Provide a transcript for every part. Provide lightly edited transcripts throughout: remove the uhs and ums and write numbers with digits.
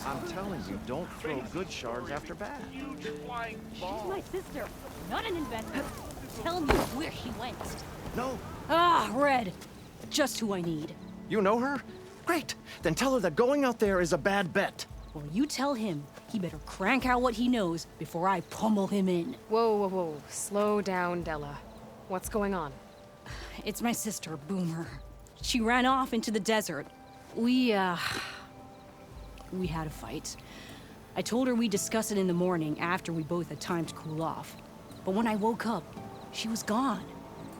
I'm telling you, don't throw good shards after bad. She's my sister, not an investor. Tell me where she went. No, Ah, Red. Just who I need. you know her? Great. Then tell her that going out there is a bad bet. Well, you tell him he better crank out what he knows before I pummel him in. Whoa, whoa, whoa. Slow down, Della. What's going on? It's my sister, Boomer. She ran off into the desert. We had a fight. I told her we'd discuss it in the morning after we both had time to cool off. But when I woke up, she was gone.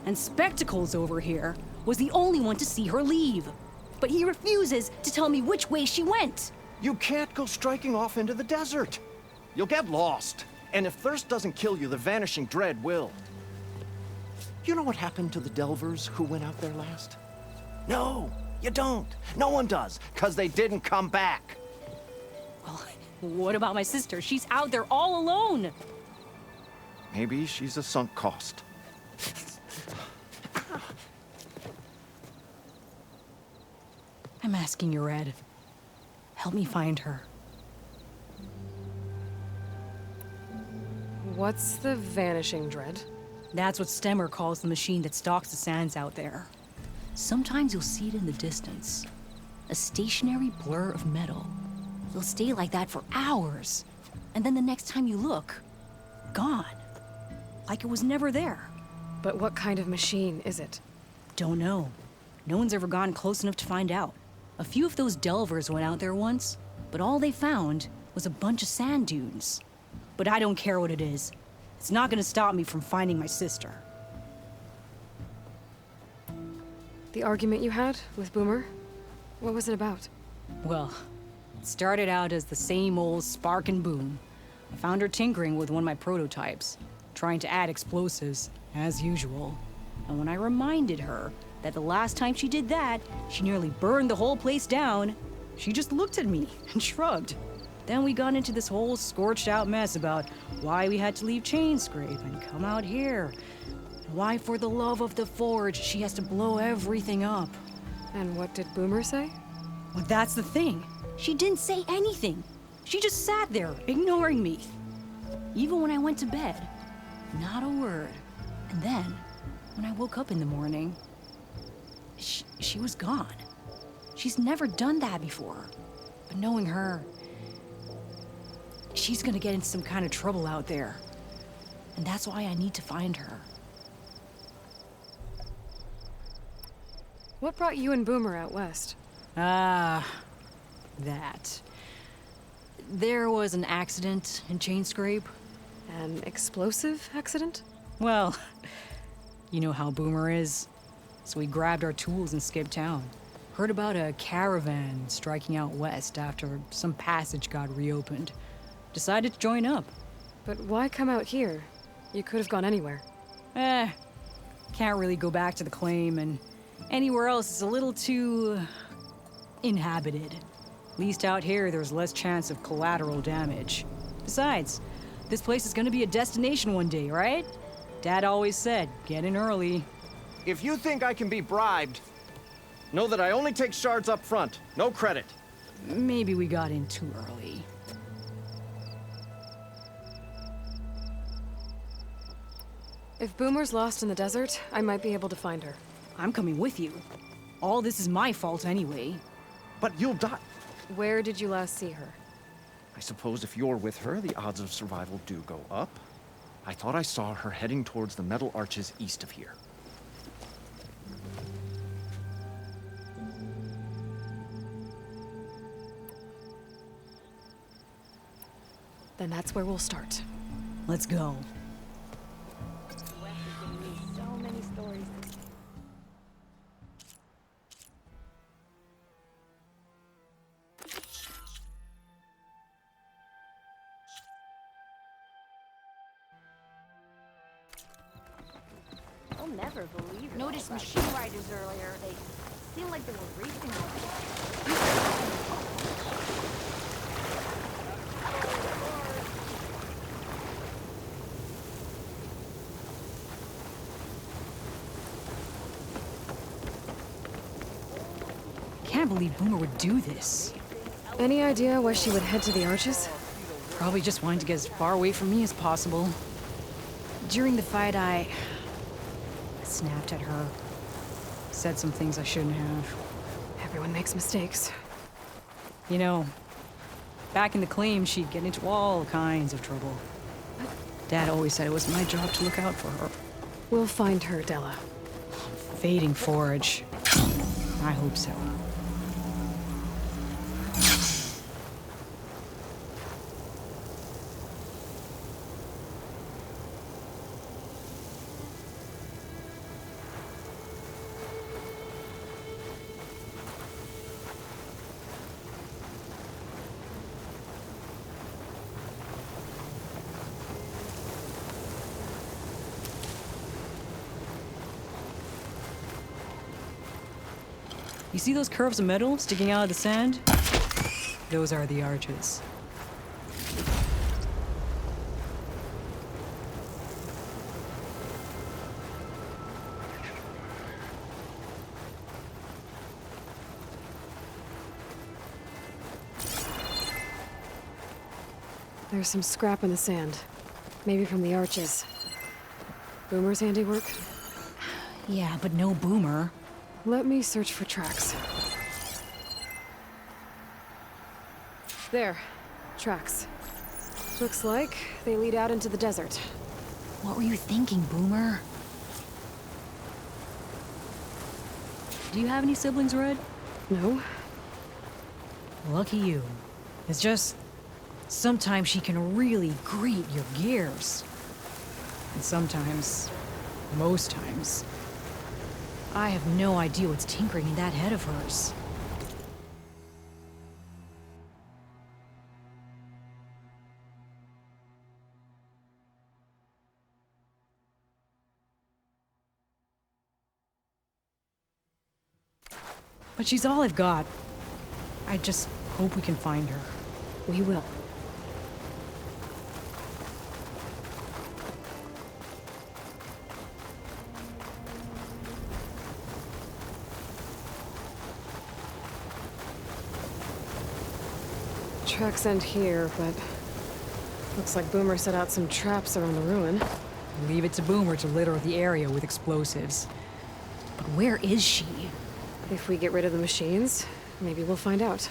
And Spectacles over here was the only one to see her leave. But he refuses to tell me which way she went. You can't go striking off into the desert. You'll get lost. And if thirst doesn't kill you, the Vanishing Dread will. You know what happened to the Delvers who went out there last? No, you don't. No one does, because they didn't come back. Well, what about my sister? She's out there all alone. Maybe she's a sunk cost. I'm asking you, Red. Help me find her. What's the Vanishing Dread? That's what Stemmer calls the machine that stalks the sands out there. Sometimes you'll see it in the distance. A stationary blur of metal. It'll stay like that for hours. And then the next time you look, gone. Like it was never there. But what kind of machine is it? Don't know. No one's ever gone close enough to find out. A few of those delvers went out there once, but all they found was a bunch of sand dunes. But I don't care what it is. It's not gonna stop me from finding my sister. The argument you had with Boomer? What was it about? Well, it started out as the same old spark and boom. I found her tinkering with one of my prototypes, trying to add explosives, as usual. And when I reminded her that the last time she did that, she nearly burned the whole place down, she just looked at me and shrugged. Then we got into this whole scorched out mess about why we had to leave Chainscrape and come out here. And why, for the love of the Forge, she has to blow everything up. And what did Boomer say? Well, that's the thing. She didn't say anything. She just sat there, ignoring me. Even when I went to bed, not a word. And then, when I woke up in the morning, she was gone. She's never done that before. But knowing her, she's gonna get into some kind of trouble out there. And that's why I need to find her. What brought you and Boomer out west? Ah, that. There was an accident in Chainscrape. An explosive accident? Well, you know how Boomer is. So we grabbed our tools and skipped town. Heard about a caravan striking out west after some passage got reopened. Decided to join up. But why come out here? You could have gone anywhere. Can't really go back to the claim, and anywhere else is a little too inhabited. At least out here, there's less chance of collateral damage. Besides, this place is gonna be a destination one day, right? Dad always said, get in early. If you think I can be bribed, know that I only take shards up front, no credit. Maybe we got in too early. If Boomer's lost in the desert, I might be able to find her. I'm coming with you. All this is my fault anyway. But you'll die. Where did you last see her? I suppose if you're with her, the odds of survival do go up. I thought I saw her heading towards the metal arches east of here. Then that's where we'll start. Let's go. Wes is giving me so many stories. I'll never believe it. Noticed machine riders earlier. They seemed like they were racing away. Can't believe Boomer would do this. Any idea why she would head to the Arches? Probably just wanted to get as far away from me as possible. During the fight, I snapped at her. Said some things I shouldn't have. Everyone makes mistakes. You know, back in the claim, she'd get into all kinds of trouble. Dad always said it was my job to look out for her. We'll find her, Della. Fading Forge. I hope so. You see those curves of metal sticking out of the sand? Those are the arches. There's some scrap in the sand. Maybe from the Arches. Boomer's handiwork? Yeah, but no Boomer. Let me search for tracks. There. Tracks. Looks like they lead out into the desert. What were you thinking, Boomer? Do you have any siblings, Red? No? Lucky you. It's just... sometimes she can really grate your gears. And sometimes... most times... I have no idea what's tinkering in that head of hers. But she's all I've got. I just hope we can find her. We will. Tracks end here, but looks like Boomer set out some traps around the ruin. Leave it to Boomer to litter the area with explosives. But where is she? If we get rid of the machines, maybe we'll find out.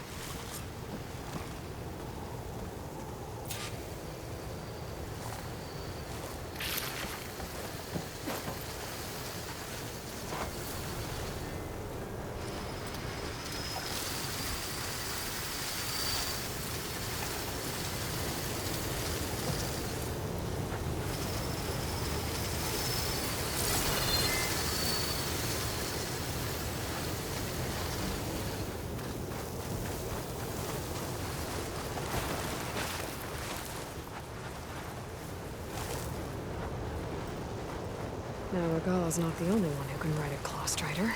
Now, Regala's not the only one who can ride a Claw Strider.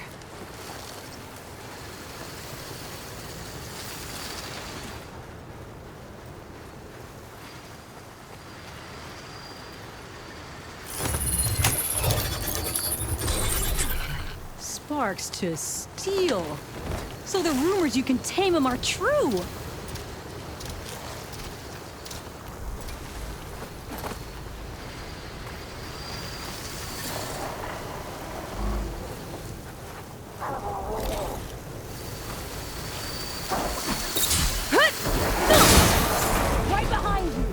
Sparks to steel. So the rumors you can tame him are true. Right behind you.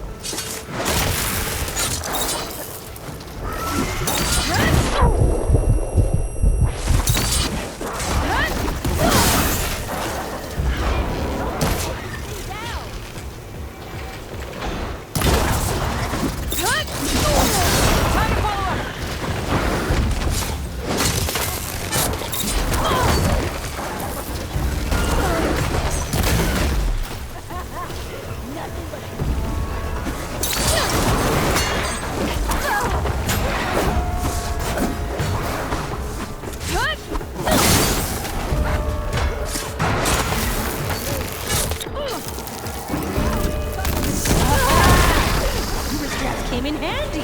Came in handy.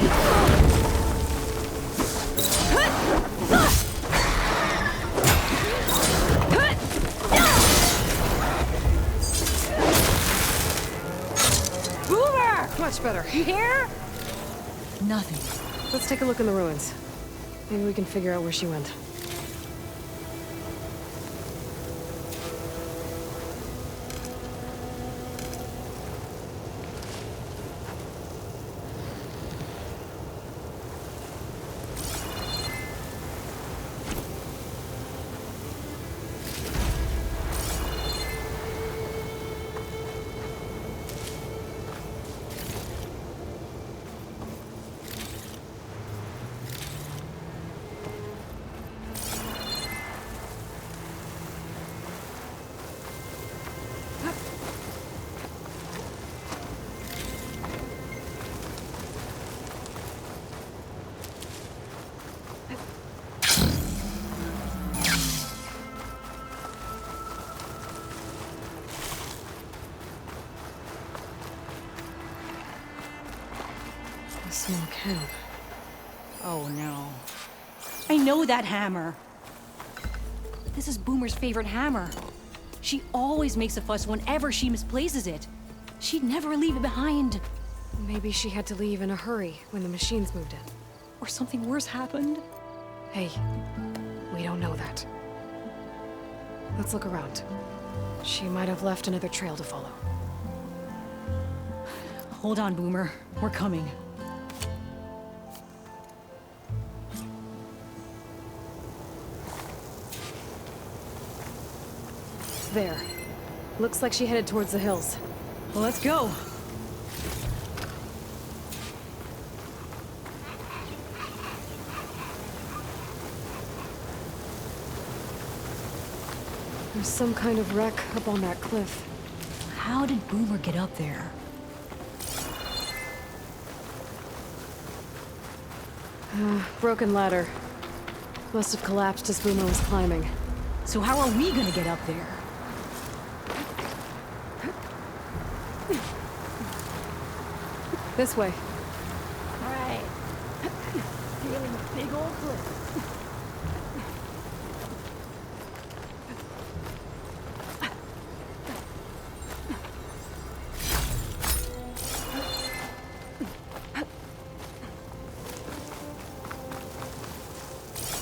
Much better. You hear? Nothing. Let's take a look in the ruins. Maybe we can figure out where she went. A small camp. Oh no. I know that hammer. This is Boomer's favorite hammer. She always makes a fuss whenever she misplaces it. She'd never leave it behind. Maybe she had to leave in a hurry when the machines moved in. Or something worse happened. Hey, we don't know that. Let's look around. She might have left another trail to follow. Hold on, Boomer. We're coming. There. Looks like she headed towards the hills. Well, let's go. There's some kind of wreck up on that cliff. How did Boomer get up there? Broken ladder. Must have collapsed as Boomer was climbing. So how are we gonna get up there? This way. Alright. Feeling a big old cliff.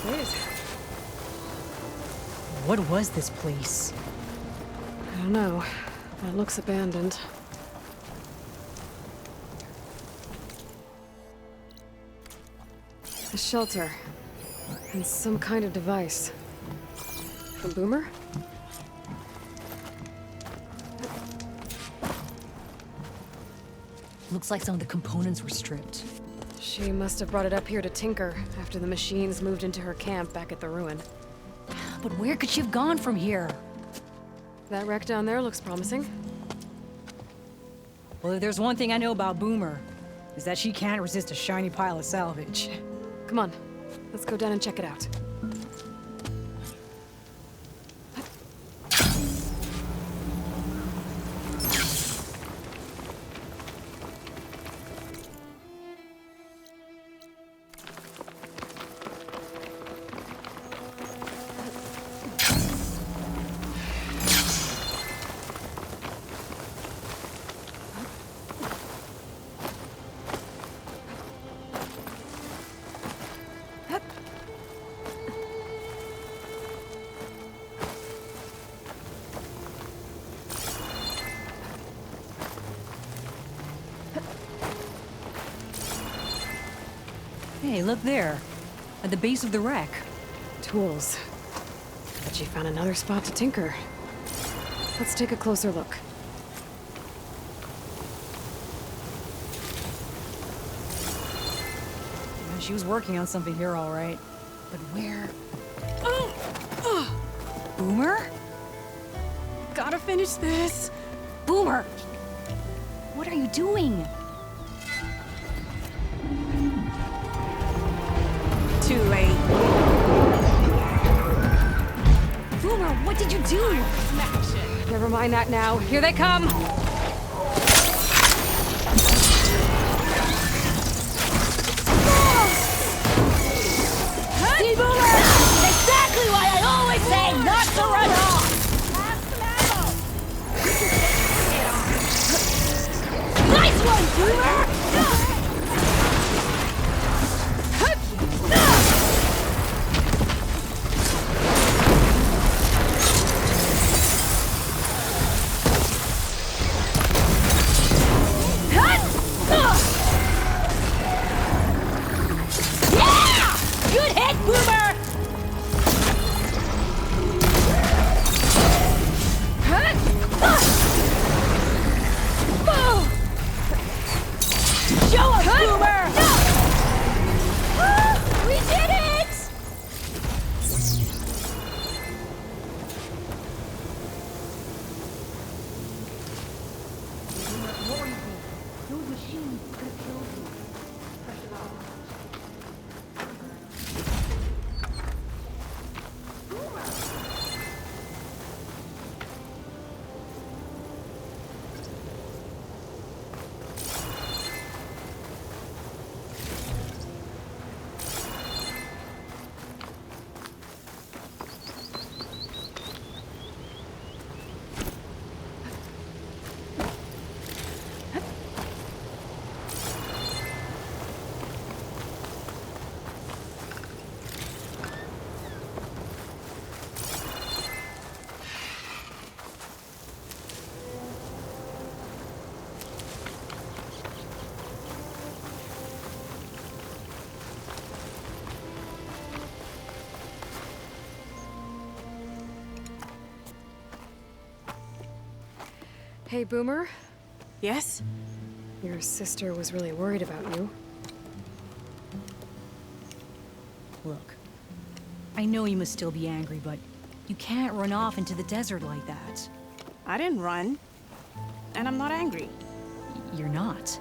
Wait. What was this place? I don't know, but it looks abandoned. A shelter. And some kind of device. From Boomer? Looks like some of the components were stripped. She must have brought it up here to tinker after the machines moved into her camp back at the ruin. But where could she have gone from here? That wreck down there looks promising. Well, if there's one thing I know about Boomer, is that she can't resist a shiny pile of salvage. Come on, let's go down and check it out. Hey, look there. At the base of the wreck. Tools. But she found another spot to tinker. Let's take a closer look. Yeah, she was working on something here, all right. But where? Boomer? Gotta finish this! Boomer! What are you doing? Too late. Boomer, what did you do? Never mind that now. Here they come! See, Boomer? Exactly why I always say not to run off! Have some ammo! Nice one, Boomer! machine could have killed you. Press it off. Hey, Boomer. Yes? Your sister was really worried about you. Look, I know you must still be angry, but you can't run off into the desert like that. I didn't run. And I'm not angry. You're not.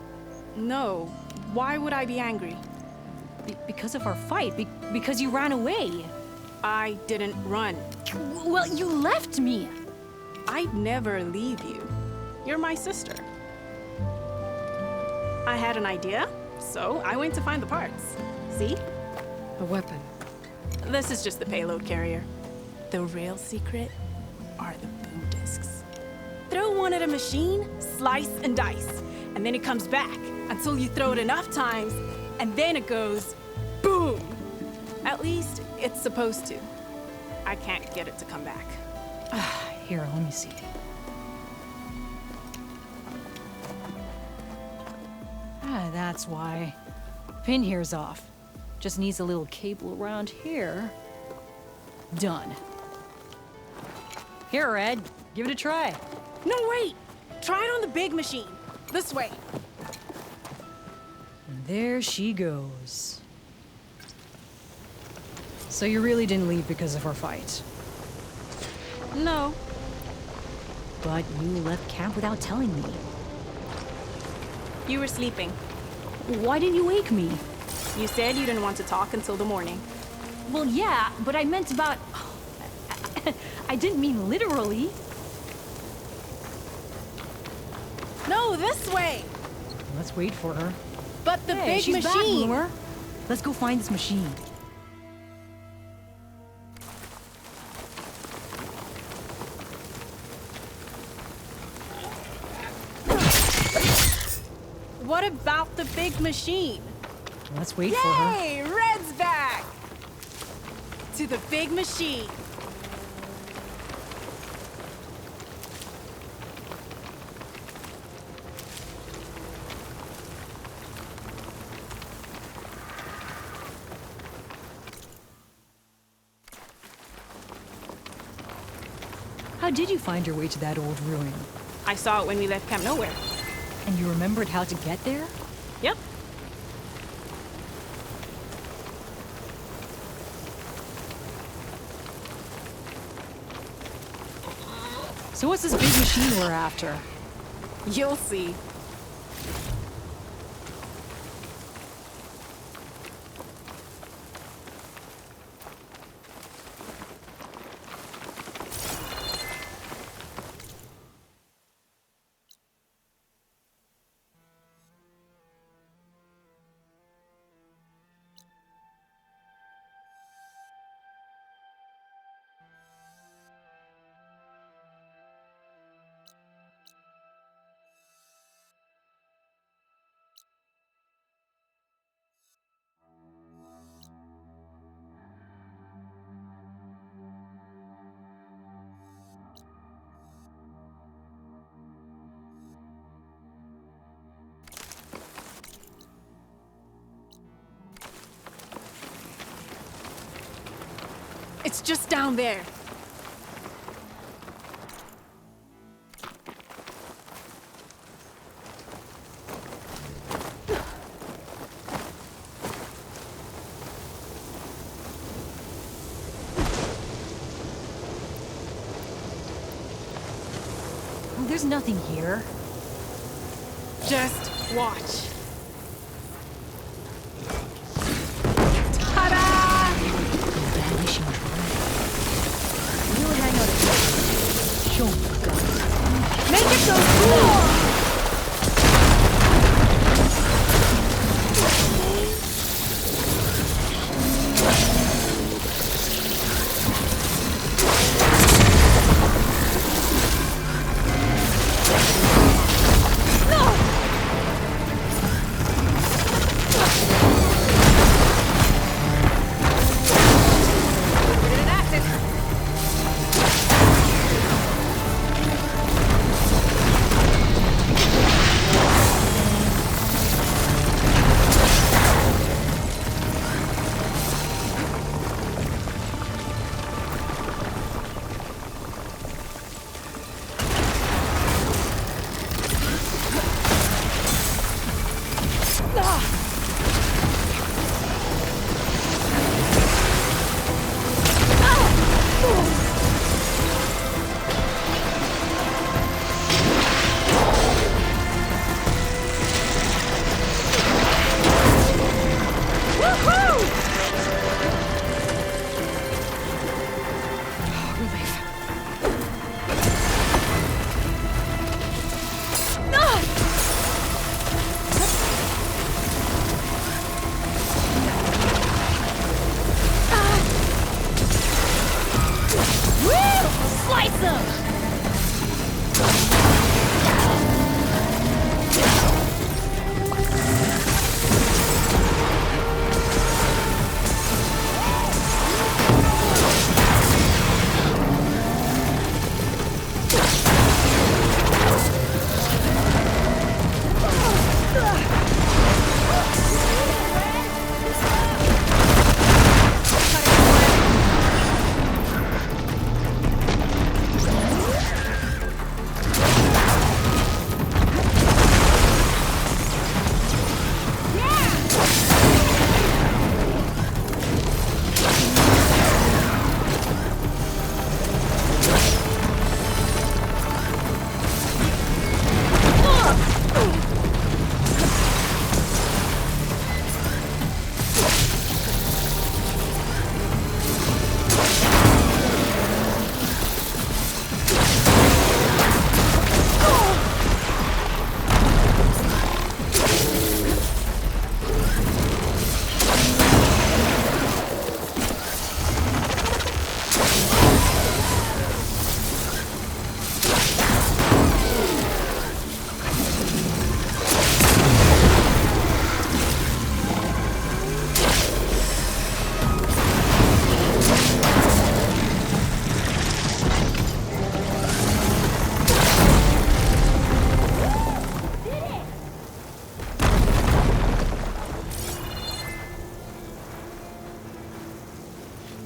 No. Why would I be angry? Because of our fight, because you ran away. I didn't run. Well, you left me. I'd never leave you. You're my sister. I had an idea, so I went to find the parts. See? A weapon. This is just the payload carrier. The real secret are the boom discs. Throw one at a machine, slice and dice, and then it comes back until you throw it enough times, and then it goes boom. At least it's supposed to. I can't get it to come back. Here, let me see. That's why. Pin here's off. Just needs a little cable around here. Done. Here, Red. Give it a try. No, wait! Try it on the big machine. This way. And there she goes. So you really didn't leave because of our fight? No. But you left camp without telling me. You were sleeping. Why didn't you wake me? You said you didn't want to talk until the morning. Well, yeah, but I meant about... I didn't mean literally. No, this way! Let's wait for her. But the Hey, big she's back, machine! Boomer. Let's go find this machine. What about the big machine? Let's wait for her. Yay! Red's back! To the big machine. How did you find your way to that old ruin? I saw it when we left Camp Nowhere. And you remembered how to get there? Yep. So what's this big machine we're after? You'll see. It's just down there. There's nothing here. Just watch. Ta-da! Vanishing dread. We'll hang out at show me the guns. Make it so cool!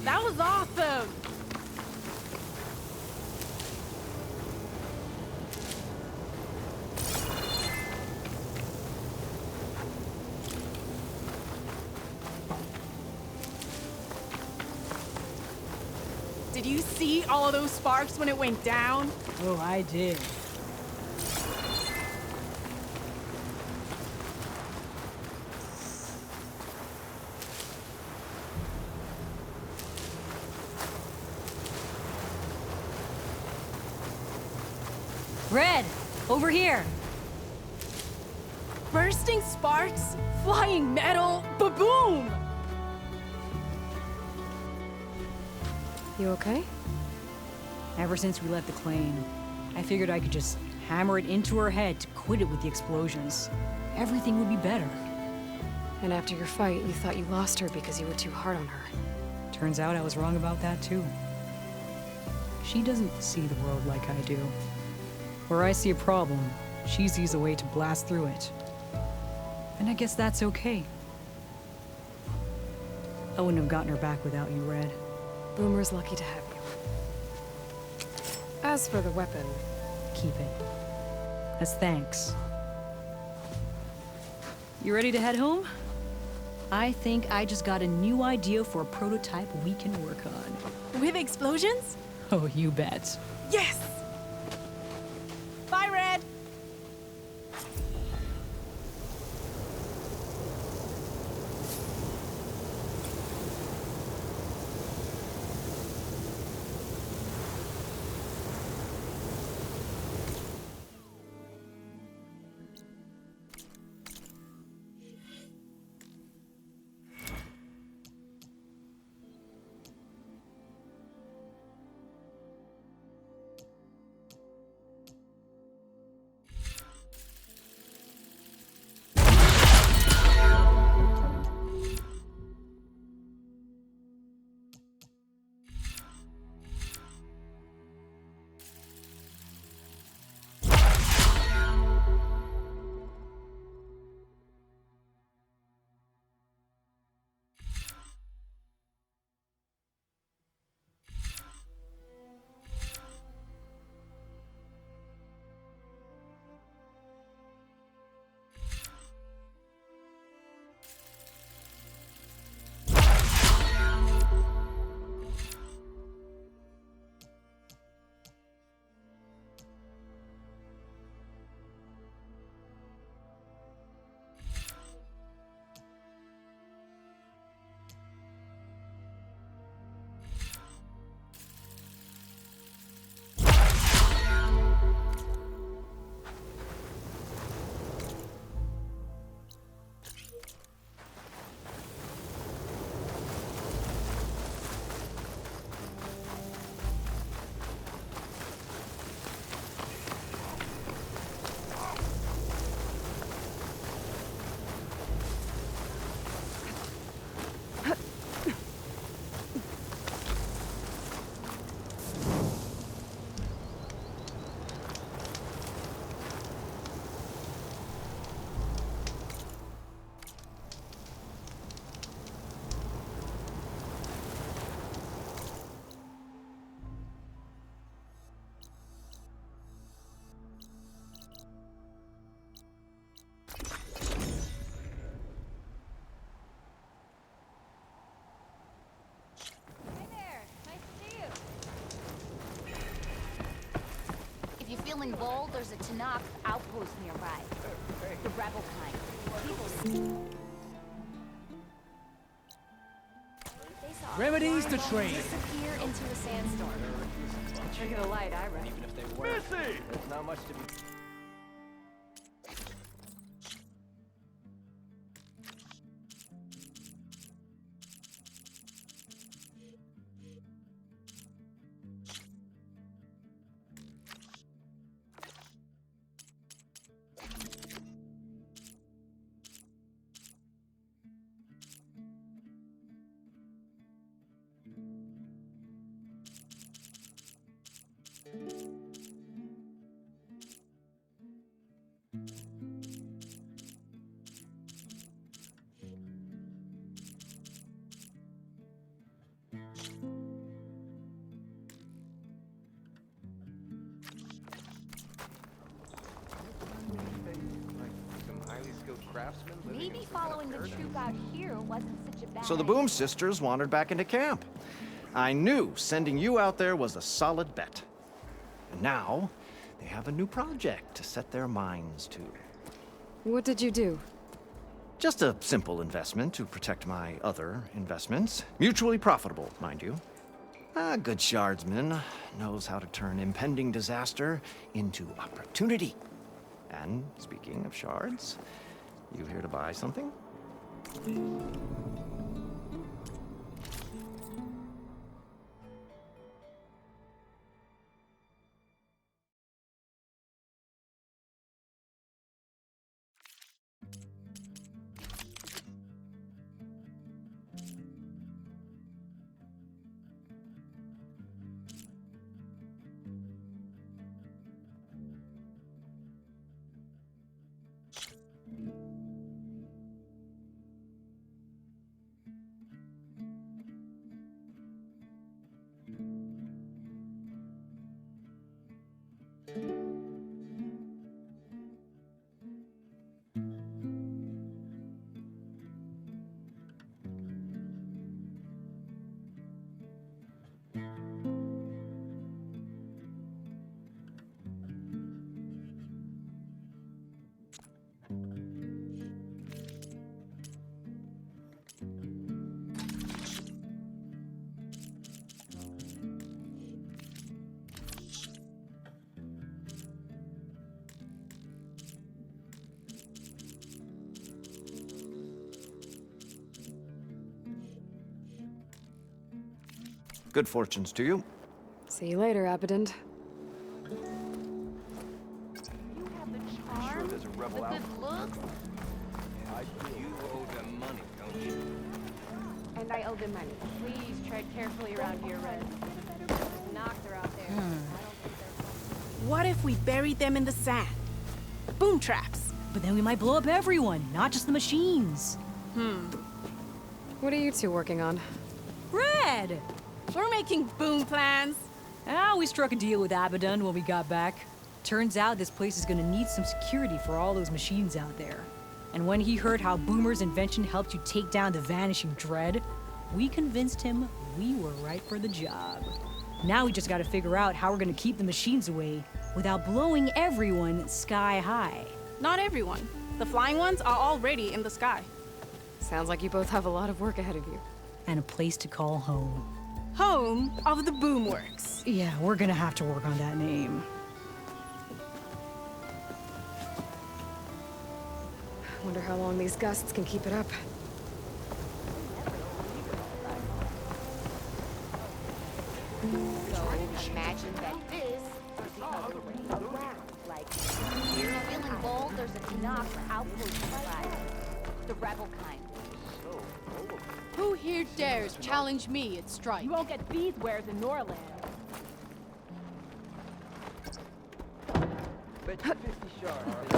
That was awesome! Did you see all of those sparks when it went down? Oh, I did. Red, over here. Bursting sparks, flying metal, ba-boom! You okay? Ever since we left the claim, I figured I could just hammer it into her head to quit it with the explosions. Everything would be better. And after your fight, you thought you lost her because you were too hard on her. Turns out I was wrong about that too. She doesn't see the world like I do. Where I see a problem, she sees a way to blast through it. And I guess that's okay. I wouldn't have gotten her back without you, Red. Boomer's lucky to have you. As for the weapon, Keep it. As thanks. You ready to head home? I think I just got a new idea for a prototype we can work on. With explosions? Oh, you bet. Yes! Bye, Red! feeling bold, there's a Tanakh outpost nearby. The rebel kind. People they saw Remedies a to flying trade. ball disappear into a sandstorm. Trick of the light, I reckon. Even if they were, there's not much to be. Some highly skilled craftsmen living Maybe in some following kind the of troop out here wasn't such a bad So the idea. Boom sisters wandered back into camp. I knew sending you out there was a solid bet. And now, they have a new project to set their minds to. What did you do? Just a simple investment to protect my other investments. Mutually profitable, mind you. A good shardsman knows how to turn impending disaster into opportunity. And speaking of shards, you here to buy something? Good fortunes to you. See you later, Abbott. You have the charm, there's a the rebel out. good looks, You owe them money, don't you? And I owe them money. Please tread carefully around here, Red. Knocks are out there. I don't think they're... What if we buried them in the sand? Boom traps. But then we might blow up everyone, not just the machines. What are you two working on? Red! We're making boom plans. We struck a deal with Abaddon when we got back. Turns out this place is gonna need some security for all those machines out there. And when he heard how Boomer's invention helped you take down the Vanishing Dread, we convinced him we were right for the job. Now we just gotta figure out how we're gonna keep the machines away without blowing everyone sky high. Not everyone. The flying ones are already in the sky. Sounds like you both have a lot of work ahead of you. And a place to call home. Home of the Boomworks. Yeah, we're gonna have to work on that name. Wonder how long these gusts can keep it up. so imagine that this is the other way around. Like, you're feeling bold, there's a Tanakh outpost nearby. The rebel kind. Who here dares challenge me at strike? You won't get these wares in Norland. Bet you 50 shards.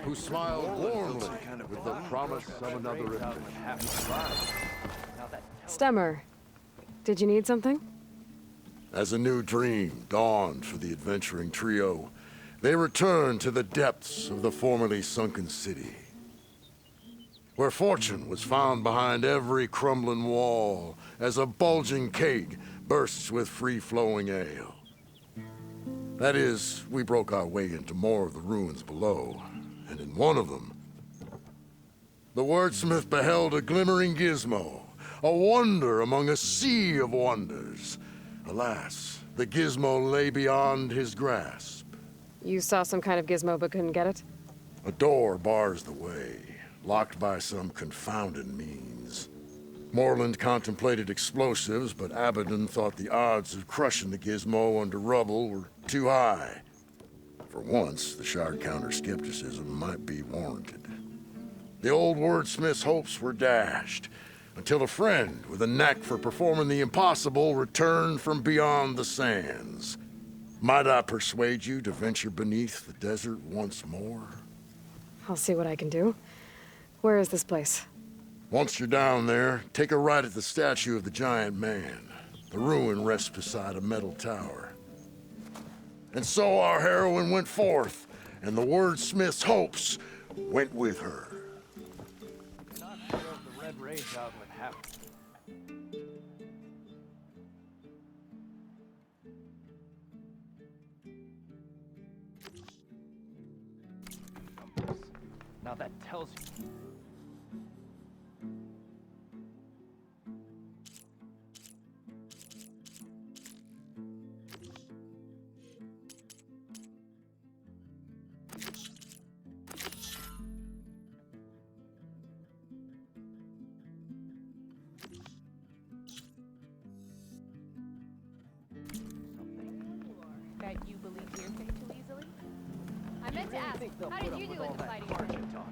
Who smiled warmly with the promise of another adventure. Stemmer, did you need something? As a new dream dawned for the adventuring trio, they returned to the depths of the formerly sunken city, where fortune was found behind every crumbling wall as a bulging keg bursts with free-flowing ale. That is, we broke our way into more of the ruins below, and in one of them, the wordsmith beheld a glimmering gizmo, a wonder among a sea of wonders. Alas, the gizmo lay beyond his grasp. You saw some kind of gizmo but couldn't get it? A door bars the way, locked by some confounded means. Morland contemplated explosives, but Abaddon thought the odds of crushing the gizmo under rubble were too high. For once, the Shard counter's skepticism might be warranted. The old wordsmith's hopes were dashed, until a friend with a knack for performing the impossible returned from beyond the sands. Might I persuade you to venture beneath the desert once more? I'll see what I can do. Where is this place? Once you're down there, take a right at the statue of the giant man. The ruin rests beside a metal tower. And so our heroine went forth, and the wordsmith's hopes went with her. Not sure if the Red Rage outlet happened. Now that tells you. Bet you believe hearsay too easily? I meant to ask, Think they'll how put did up you with do all with the that fighting? margin talk.